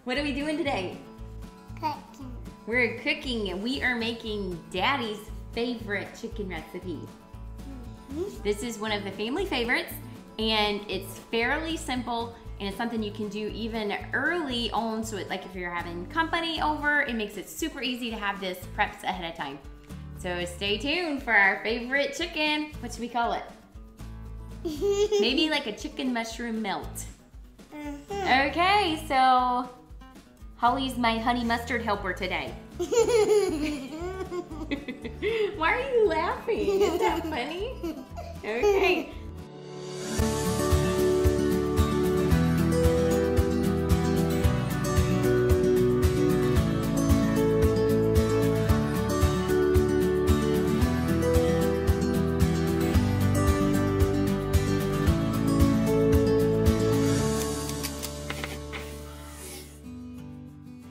What are we doing today? Cooking. We're cooking and we are making Daddy's favorite chicken recipe. This is one of the family favorites and it's fairly simple and it's something you can do even early on, so like if you're having company over, it makes it super easy to have this prepped ahead of time. So stay tuned for our favorite chicken. What should we call it? Maybe like a chicken mushroom melt. Okay, so Holly's my honey mustard helper today. Why are you laughing? Is that funny? Okay.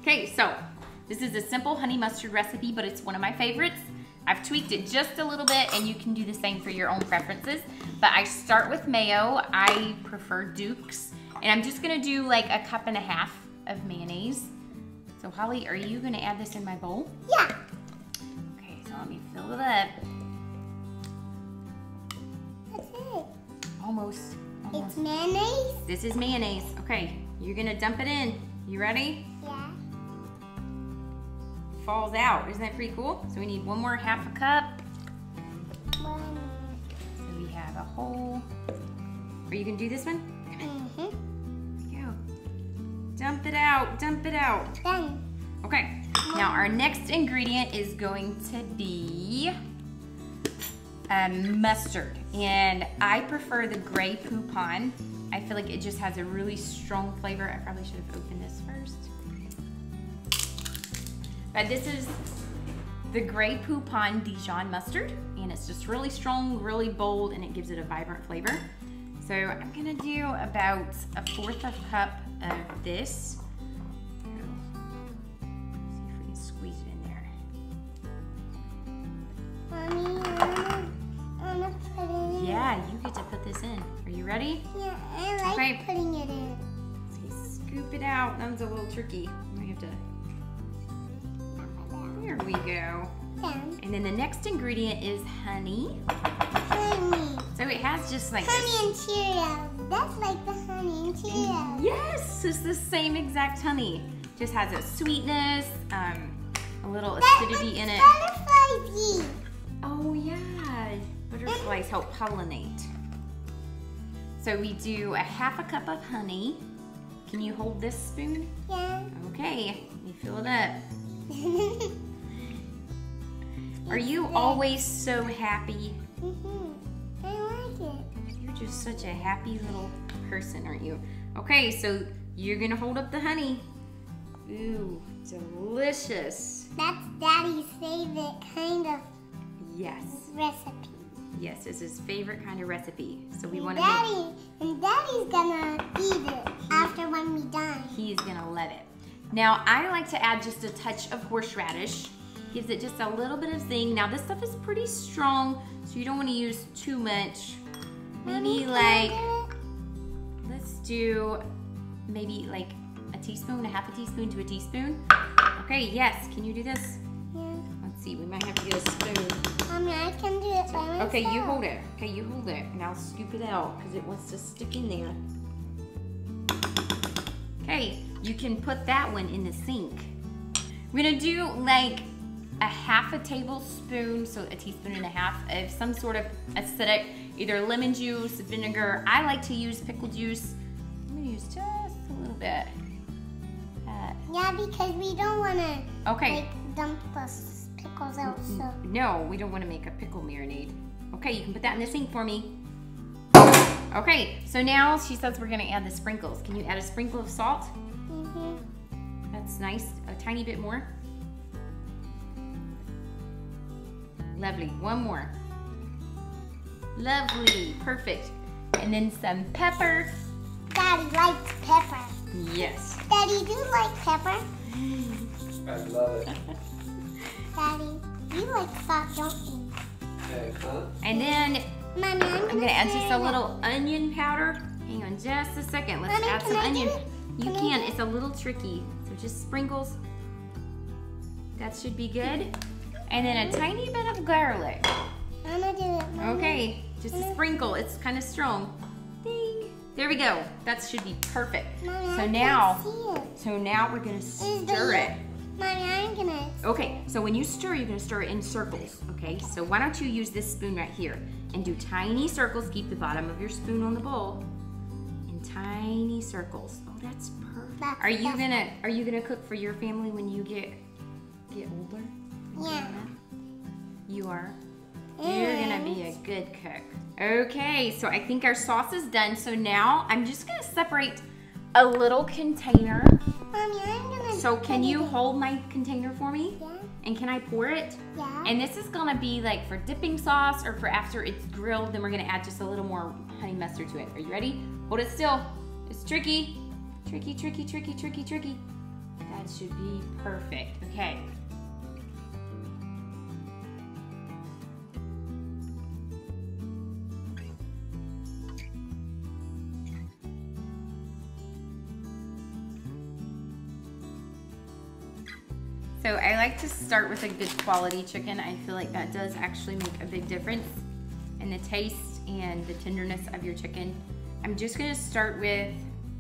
Okay, so this is a simple honey mustard recipe, but it's one of my favorites. I've tweaked it just a little bit and you can do the same for your own preferences. But I start with mayo. I prefer Duke's. And I'm just gonna do like 1.5 cups of mayonnaise. So Holly, are you gonna add this in my bowl? Yeah. Okay, so let me fill it up. That's it. Almost. It's mayonnaise? This is mayonnaise. Okay, you're gonna dump it in. You ready? Yeah. Falls out. Isn't that pretty cool? So we need 1 more 1/2 cup. One. So we have a whole. Are you gonna do this one? Go. Dump it out. Dump it out. Done. Okay. Now our next ingredient is going to be mustard, and I prefer the Grey Poupon. I feel like it just has a really strong flavor. I probably should have opened this first. But this is the Grey Poupon Dijon mustard, and it's just really strong, really bold, and it gives it a vibrant flavor. So I'm gonna do about 1/4 cup of this. See if we can squeeze it in there. Mommy, I wanna put it in. Yeah, you get to put this in. Are you ready? Yeah, I like Okay. putting it in. So scoop it out. That was a little tricky. I have to. There we go. Done. And then the next ingredient is honey. Honey. So it has just like Honey and Cheerios. That's like the honey and Cheerios. Yes, it's the same exact honey. Just has a sweetness, a little That's acidity in it. butterflies eat. Oh yeah, butterflies help pollinate. So we do 1/2 cup of honey. Can you hold this spoon? Yeah. Okay, let me fill it up. Are you always so happy? I like it. You're just such a happy little person, aren't you? Okay, so you're gonna hold up the honey. Ooh, delicious. That's Daddy's favorite kind of Yes, recipe. yes, it's his favorite kind of recipe. So we want to Daddy's gonna eat it after when we done. He's gonna love it. Now, I like to add just a touch of horseradish. Gives it just a little bit of zing. Now, this stuff is pretty strong, so you don't want to use too much. Maybe like, let's do maybe like a teaspoon, 1/2 teaspoon to a teaspoon. Okay, yes, can you do this? Yeah. Let's see, we might have to get a spoon. Mommy, I can do it by myself. Okay, you hold it. Okay, you hold it, and I'll scoop it out because it wants to stick in there. Okay, you can put that one in the sink. We're gonna do like 1/2 tablespoon, so 1.5 teaspoons of some sort of acidic, either lemon juice, vinegar. I like to use pickle juice. I'm gonna use just a little bit. Yeah, because we don't want to Okay. like dump the pickles out. So No, we don't want to make a pickle marinade. Okay, you can put that in the sink for me. Okay, so now she says we're gonna add the sprinkles. Can you add a sprinkle of salt? That's nice, a tiny bit more. Lovely, 1 more. Lovely, perfect. And then some pepper. Daddy likes pepper. Yes. Daddy, do you like pepper? I love it. Daddy, you like salt, don't you? Okay, huh? And then Mommy, I'm gonna add just a little onion powder. Hang on just a second. Let's Mommy, add can some I onion. get it? You can. It's a little tricky. So just sprinkles. That should be good. And then a tiny bit of garlic. I'm gonna do it. Mommy. Okay, just a sprinkle. It's kind of strong. Ding. There we go. That should be perfect. Mommy, So I now, can't see it. we're gonna stir it. Mommy, I'm gonna. Okay, so when you stir, you're gonna stir it in circles, okay? So why don't you use this spoon right here and do tiny circles. Keep the bottom of your spoon on the bowl in tiny circles. Oh, that's perfect. Are you gonna cook for your family when you get older? Yeah. You are? You're gonna be a good cook. Okay, so I think our sauce is done. So now I'm just gonna separate a little container. Mommy, I'm gonna. So can you hold my container for me? Yeah. And can I pour it? Yeah. And this is gonna be like for dipping sauce or for after it's grilled, then we're gonna add just a little more honey mustard to it. Are you ready? Hold it still. It's tricky. Tricky, tricky, tricky, tricky, tricky. That should be perfect. Okay. So I like to start with a good quality chicken. I feel like that does actually make a big difference in the taste and the tenderness of your chicken. I'm just gonna start with,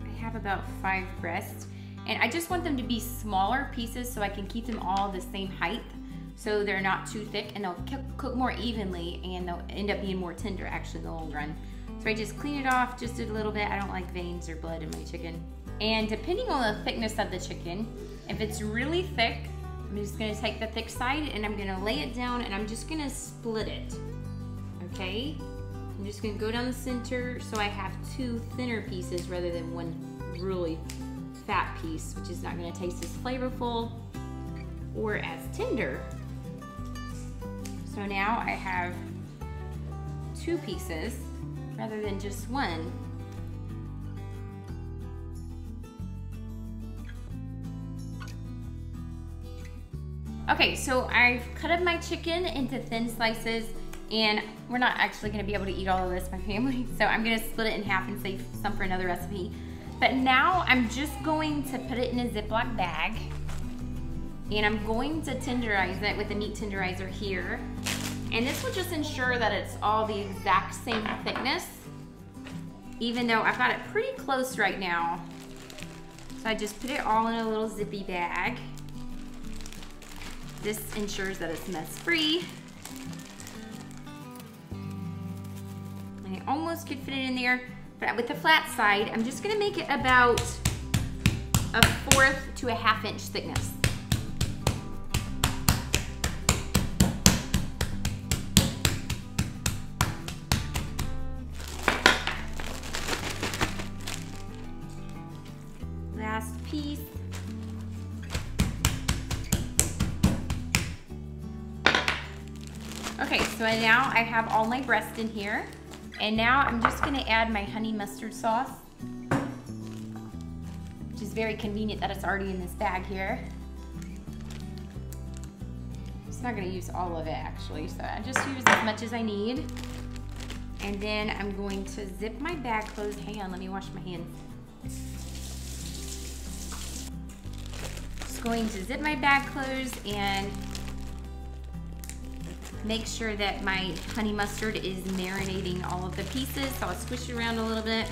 I have about 5 breasts, and I just want them to be smaller pieces so I can keep them all the same height so they're not too thick, and they'll cook more evenly, and they'll end up being more tender actually in the long run. So I just clean it off just a little bit. I don't like veins or blood in my chicken. And depending on the thickness of the chicken, if it's really thick, I'm just gonna take the thick side and I'm gonna lay it down and I'm just gonna split it, okay? I'm just gonna go down the center so I have 2 thinner pieces rather than one really fat piece, which is not gonna taste as flavorful or as tender. So now I have 2 pieces rather than just one. Okay, so I've cut up my chicken into thin slices, and we're not actually gonna be able to eat all of this, my family, so I'm gonna split it in half and save some for another recipe. But now I'm just going to put it in a Ziploc bag, and I'm going to tenderize it with a meat tenderizer here. And this will just ensure that it's all the exact same thickness, even though I've got it pretty close right now. So I just put it all in a little zippy bag. This ensures that it's mess-free. And I almost could fit it in there, but with the flat side, I'm just gonna make it about a 1/4 to a 1/2 inch thickness. Last piece. Okay, so now I have all my breast in here, and now I'm just gonna add my honey mustard sauce, which is very convenient that it's already in this bag here. I'm just not gonna use all of it actually, so I just use as much as I need. And then I'm going to zip my bag closed. Hang on, let me wash my hands. Just going to zip my bag closed and make sure that my honey mustard is marinating all of the pieces. So I'll squish it around a little bit.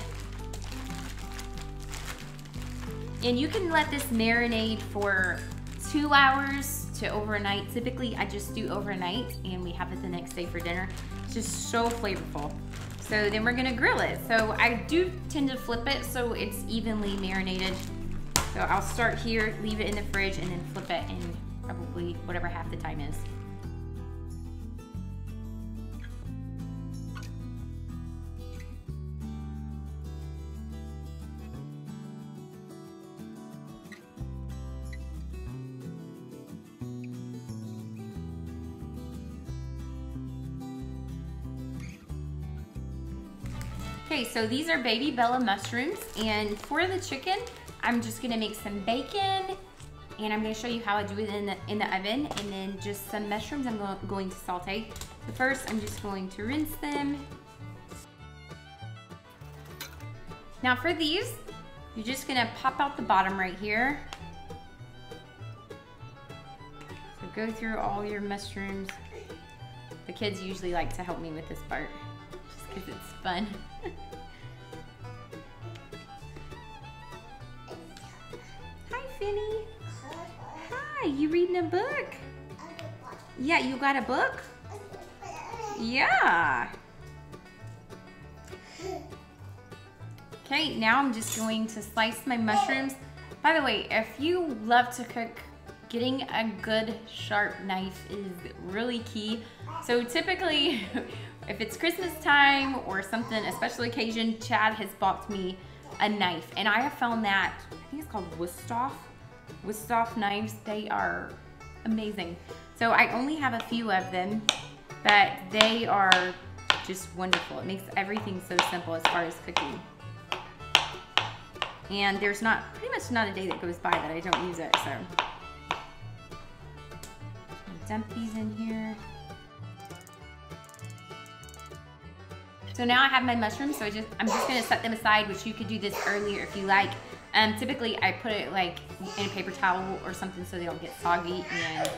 And you can let this marinate for 2 hours to overnight. Typically, I just do overnight and we have it the next day for dinner. It's just so flavorful. So then we're gonna grill it. So I do tend to flip it so it's evenly marinated. So I'll start here, leave it in the fridge, and then flip it in probably whatever half the time is. Okay, so these are baby Bella mushrooms, and for the chicken, I'm just gonna make some bacon, and I'm gonna show you how I do it in the oven, and then just some mushrooms I'm going to saute. But first, I'm just going to rinse them. Now for these, you're just gonna pop out the bottom right here. So go through all your mushrooms. The kids usually like to help me with this part, just because it's fun. Hi, Finny. Hi, you reading a book? Yeah, you got a book? Yeah. Okay, now I'm just going to slice my mushrooms. By the way, if you love to cook, getting a good sharp knife is really key. So typically, if it's Christmas time or something, a special occasion, Chad has bought me a knife. And I have found that, I think it's called Wusthof knives. They are amazing. So I only have a few of them, but they are just wonderful. It makes everything so simple as far as cooking. And there's pretty much not a day that goes by that I don't use it, so. Dump these in here. So now I have my mushrooms, so I'm just gonna set them aside, which you could do this earlier if you like. Typically I put it like in a paper towel or something so they don't get soggy, and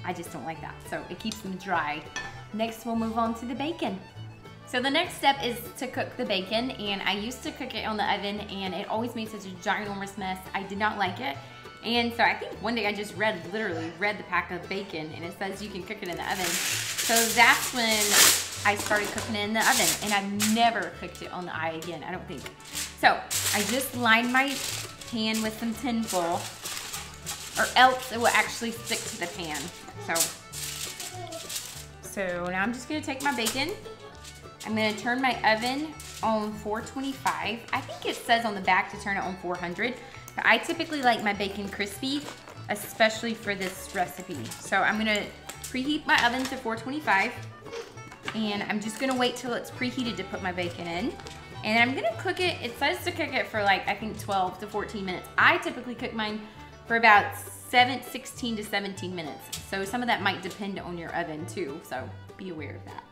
I just don't like that. So it keeps them dry. Next we'll move on to the bacon. So the next step is to cook the bacon, and I used to cook it on the oven and it always made such a ginormous mess. I did not like it. And so I think one day I just literally read the pack of bacon, and it says you can cook it in the oven. So that's when I started cooking it in the oven, and I've never cooked it on the eye again, I don't think. So I just lined my pan with some tin foil, or else it will actually stick to the pan. So now I'm just gonna take my bacon. I'm gonna turn my oven on 425. I think it says on the back to turn it on 400. But I typically like my bacon crispy, especially for this recipe. So I'm gonna preheat my oven to 425. And I'm just gonna wait till it's preheated to put my bacon in. And I'm gonna cook it, it says to cook it for like, I think 12 to 14 minutes. I typically cook mine for about 16 to 17 minutes. So some of that might depend on your oven too, so be aware of that.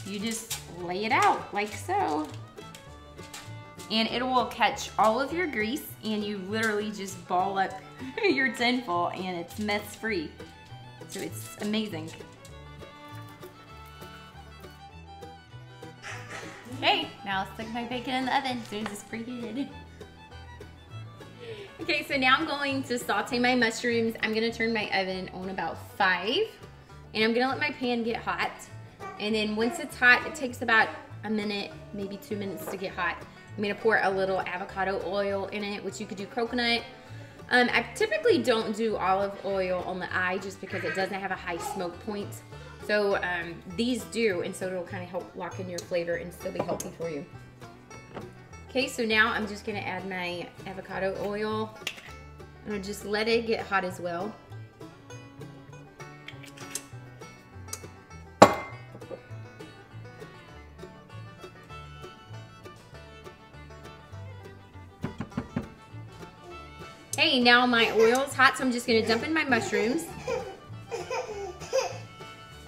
You just lay it out like so. And it will catch all of your grease, and you literally just ball up your tin foil and it's mess free. So it's amazing. Okay, now I'll stick my bacon in the oven as soon as it's preheated. Okay, so now I'm going to saute my mushrooms. I'm gonna turn my oven on about 5, and I'm gonna let my pan get hot. And then once it's hot, it takes about a minute, maybe 2 minutes to get hot. I'm gonna pour a little avocado oil in it, which you could do coconut. I typically don't do olive oil on the eye just because it doesn't have a high smoke point. So these do, and so it'll kind of help lock in your flavor and still be healthy for you. Okay, so now I'm just gonna add my avocado oil. I'm gonna just let it get hot as well. Okay, now my oil's hot, so I'm just gonna dump in my mushrooms.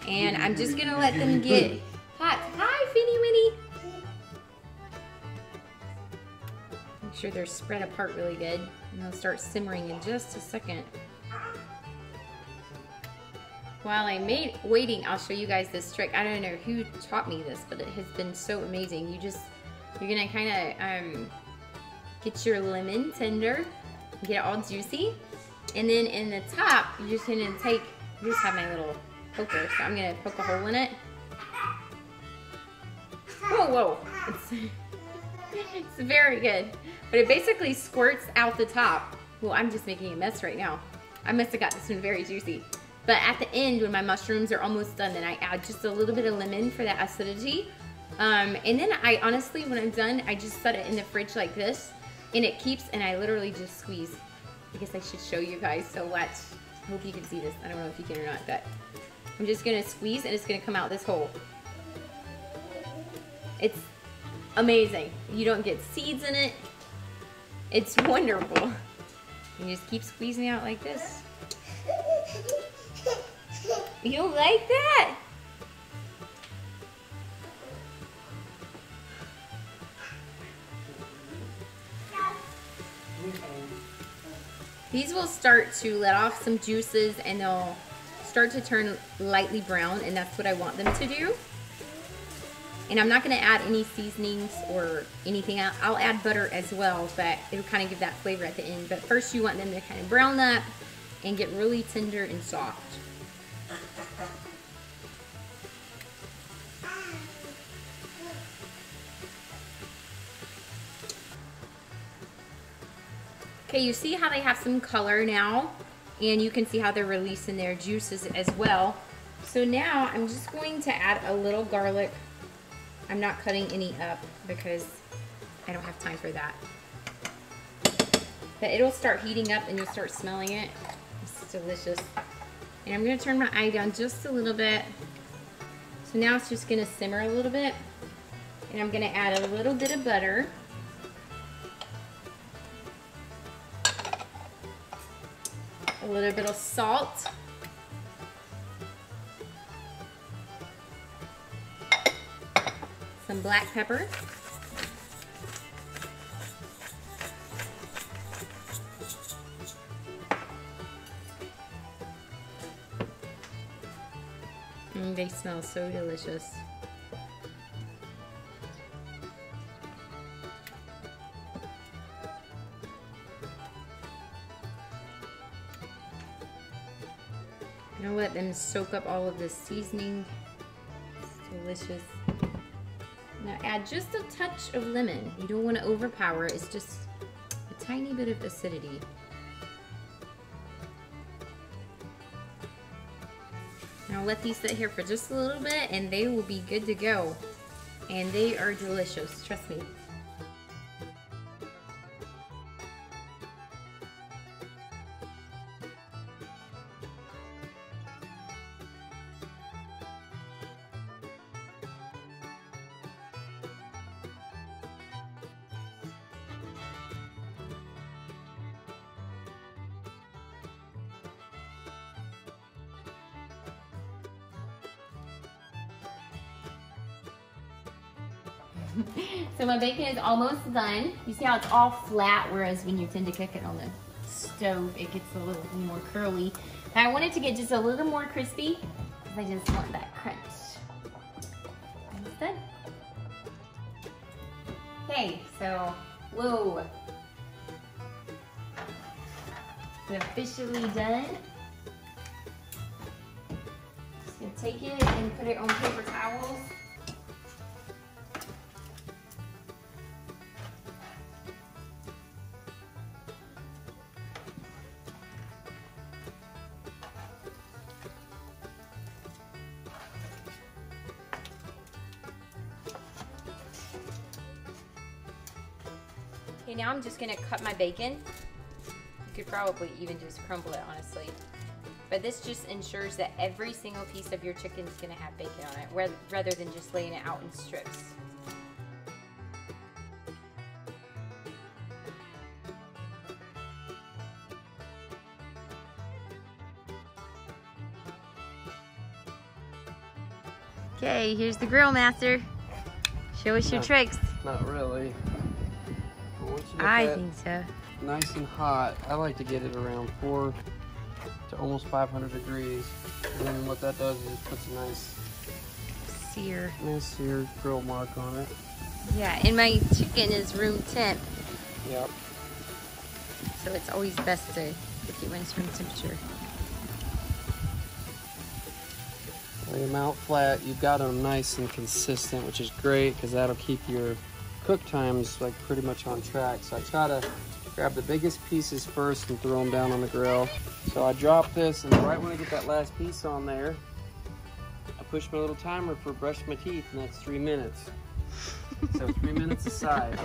And I'm just gonna let them get hot. Hi, Finny Winnie. Make sure they're spread apart really good. And they'll start simmering in just a second. While I'm waiting, I'll show you guys this trick. I don't know who taught me this, but it has been so amazing. You're gonna kind of get your lemon tender, get it all juicy, and then in the top, you're just gonna I just have my little poker, so I'm gonna poke a hole in it. Whoa, it's very good. But it basically squirts out the top. Well, I'm just making a mess right now. I must have got this one very juicy. But at the end, when my mushrooms are almost done, then I add just a little bit of lemon for that acidity. And then I honestly, when I'm done, I just set it in the fridge like this, and it keeps, and I literally just squeeze. I guess I should show you guys, so watch. I hope you can see this. I don't know if you can or not, but I'm just gonna squeeze and it's gonna come out this hole. It's amazing. You don't get seeds in it. It's wonderful. You just keep squeezing out like this. You don't like that? These will start to let off some juices and they'll start to turn lightly brown, and that's what I want them to do. And I'm not going to add any seasonings or anything. I'll add butter as well, but it'll kind of give that flavor at the end. But first you want them to kind of brown up and get really tender and soft. Okay, you see how they have some color now, and you can see how they're releasing their juices as well. So now I'm just going to add a little garlic. I'm not cutting any up because I don't have time for that. But it'll start heating up and you'll start smelling it. It's delicious. And I'm gonna turn my eye down just a little bit. So now it's just gonna simmer a little bit. And I'm gonna add a little bit of butter. A little bit of salt. Some black pepper. They smell so delicious. I'm gonna let them soak up all of this seasoning. It's delicious. Now add just a touch of lemon. You don't want to overpower it. It's just a tiny bit of acidity. Now let these sit here for just a little bit and they will be good to go. And they are delicious, trust me. So my bacon is almost done. You see how it's all flat, whereas when you tend to cook it on the stove, it gets a little more curly. But I want it to get just a little more crispy, because I just want that crunch. Almost done. Okay, so, whoa. It's officially done. Just gonna take it and put it on paper towels. Okay, now I'm just gonna cut my bacon. You could probably even just crumble it, honestly. But this just ensures that every single piece of your chicken is gonna have bacon on it, rather than just laying it out in strips. Okay, here's the grill master. Show us your tricks. Not really. I think so. Nice and hot. I like to get it around 400 to almost 500 degrees. And then what that does is it puts a nice sear grill mark on it. Yeah, and my chicken is room temp. Yep. So it's always best to cook it when it's room temperature. Lay them out flat. You've got them nice and consistent, which is great because that'll keep your cook times like pretty much on track. So I try to grab the biggest pieces first and throw them down on the grill. So I drop this, and right when I get that last piece on there, I push my little timer for brush my teeth, and that's 3 minutes. So 3 minutes aside.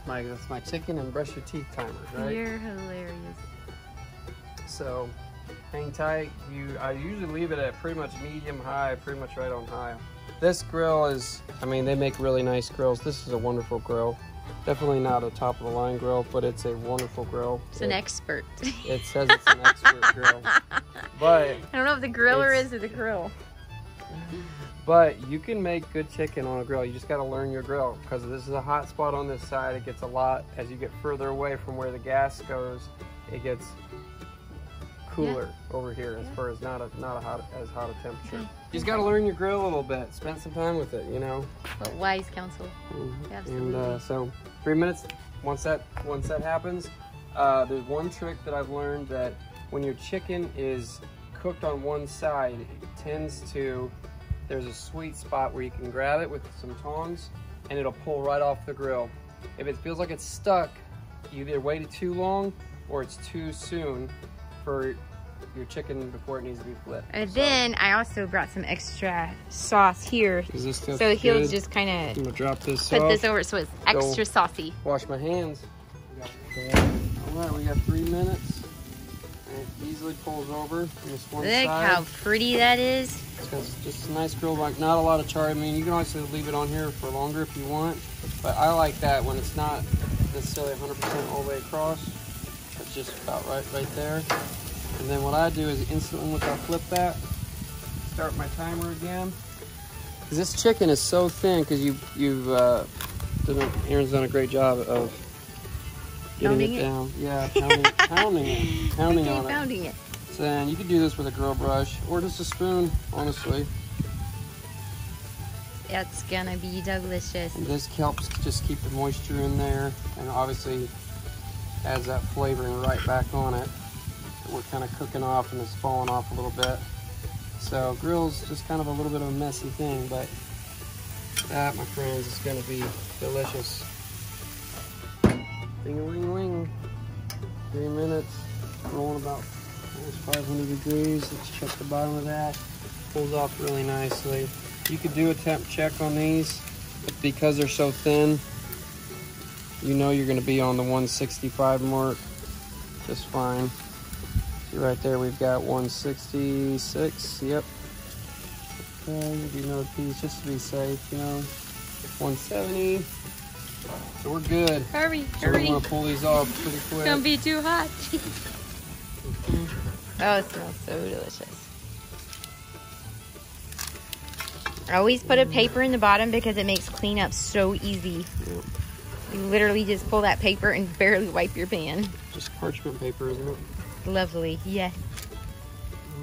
That's my chicken and brush your teeth timer, right? You're hilarious. So hang tight. I usually leave it at pretty much medium high, pretty much right on high. This grill is, I mean, they make really nice grills. This is a wonderful grill. Definitely not a top of the line grill, but it's a wonderful grill. It's an expert. It says it's an expert grill. But I don't know if the griller is or the grill. But you can make good chicken on a grill. You just got to learn your grill, because this is a hot spot on this side. It gets a lot, as you get further away from where the gas goes, it gets cooler over here as far as not as hot a temperature. Okay. You just got to learn your grill a little bit. Spend some time with it, you know. But wise counsel. Absolutely. And so 3 minutes. Once that happens, there's one trick that I've learned, that when your chicken is cooked on one side, it tends to, there's a sweet spot where you can grab it with some tongs and it'll pull right off the grill. If it feels like it's stuck, you either waited too long or it's too soon for your chicken before it needs to be flipped. And then I also brought some extra sauce here. Is this stuff so he'll good? just kind I'm of gonna drop this put off. this over so it's extra saucy. Wash my hands. All right, we got 3 minutes. And it easily pulls over from this one side. Look how pretty that is. It's got just a nice grill, like not a lot of char. I mean, you can also leave it on here for longer if you want, but I like that when it's not necessarily 100% all the way across. It's just about right there. And then what I do is instantly, once I flip that, start my timer again. Because this chicken is so thin, because Aaron's done a great job of getting it down. Yeah, pounding on it. So then you can do this with a grill brush or just a spoon, honestly. It's gonna be delicious. And this helps just keep the moisture in there, and obviously adds that flavoring right back on it. We're kind of cooking off and it's falling off a little bit. So grill's just kind of a little bit of a messy thing, but that, my friends, is gonna be delicious. Ding-a-ling-ling. 3 minutes, rolling about almost 500 degrees. Let's check the bottom of that. Pulls off really nicely. You could do a temp check on these, but because they're so thin, you know you're gonna be on the 165 mark just fine. See right there, we've got 166, yep. Okay, we'll do another piece just to be safe, you know. 170. So we're good. Hurry, so hurry. we're gonna pull these off pretty quick. It's gonna be too hot. Oh, it smells so delicious. I always put a paper in the bottom because it makes cleanup so easy. Yep. You literally just pull that paper and barely wipe your pan. Just parchment paper, isn't it? Lovely, yes.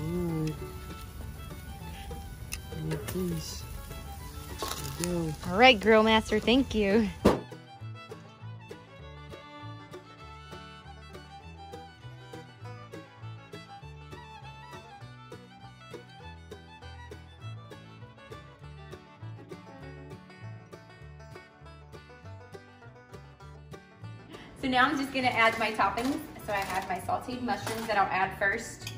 Alright. Another piece. There we go. All right, Grill Master, thank you. So now I'm just gonna add my toppings. So I have my sauteed mushrooms that I'll add first.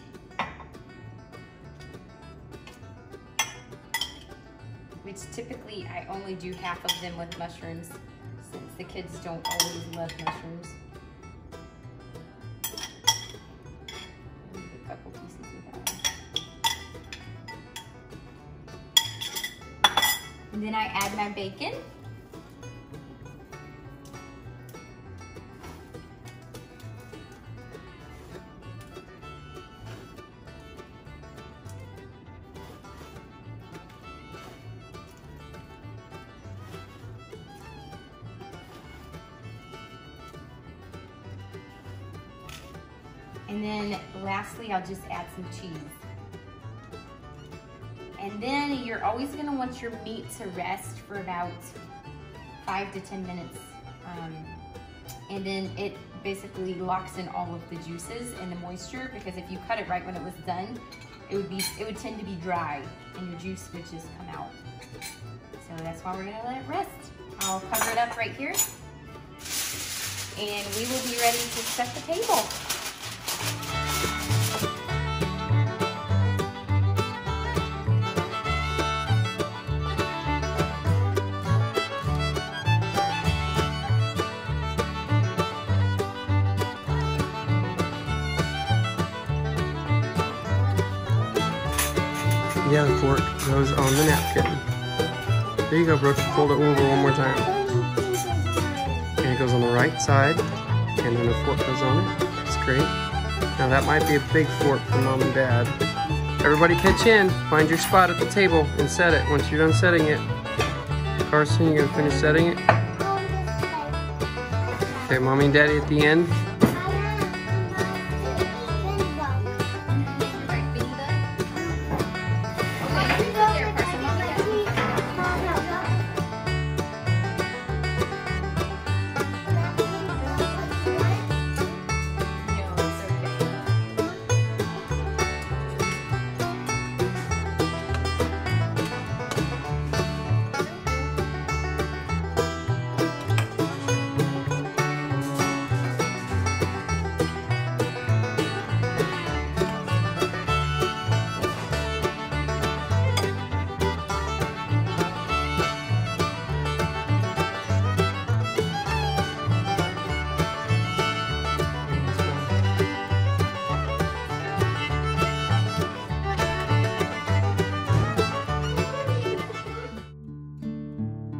Which typically I only do half of them with mushrooms since the kids don't always love mushrooms. A couple pieces of that. And then I add my bacon. And then lastly, I'll just add some cheese. And then you're always gonna want your meat to rest for about 5 to 10 minutes. And then it basically locks in all of the juices and the moisture, because if you cut it right when it was done, it would tend to be dry and your juice would just come out. So that's why we're gonna let it rest. I'll cover it up right here. And we will be ready to set the table. Yeah, the fork goes on the napkin. There you go, Brooke. Fold it over one more time. And it goes on the right side, and then the fork goes on it. That's great. Now that might be a big fork for Mom and Dad. Everybody pitch in. Find your spot at the table and set it. Once you're done setting it. Carson, you're gonna finish setting it? Okay, Mommy and Daddy at the end.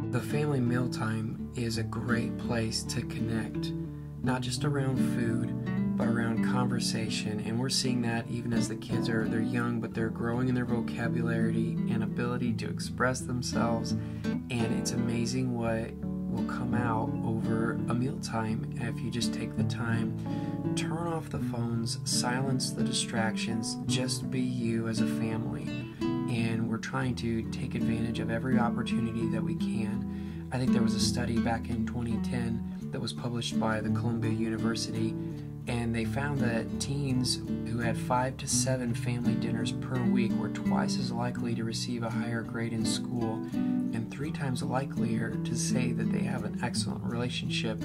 The family mealtime is a great place to connect, not just around food, but around conversation. And we're seeing that even as the kids they're young, but they're growing in their vocabulary and ability to express themselves. And it's amazing what will come out over a mealtime if you just take the time, turn off the phones, silence the distractions, just be you as a family. And we're trying to take advantage of every opportunity that we can. I think there was a study back in 2010 that was published by the Columbia University, and they found that teens who had 5 to 7 family dinners per week were twice as likely to receive a higher grade in school and 3 times likelier to say that they have an excellent relationship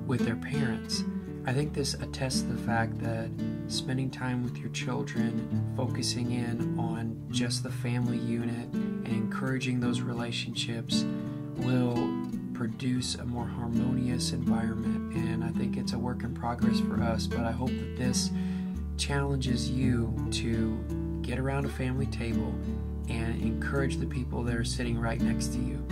with their parents. I think this attests to the fact that spending time with your children, focusing in on just the family unit and encouraging those relationships will produce a more harmonious environment. And I think it's a work in progress for us, but I hope that this challenges you to get around a family table and encourage the people that are sitting right next to you.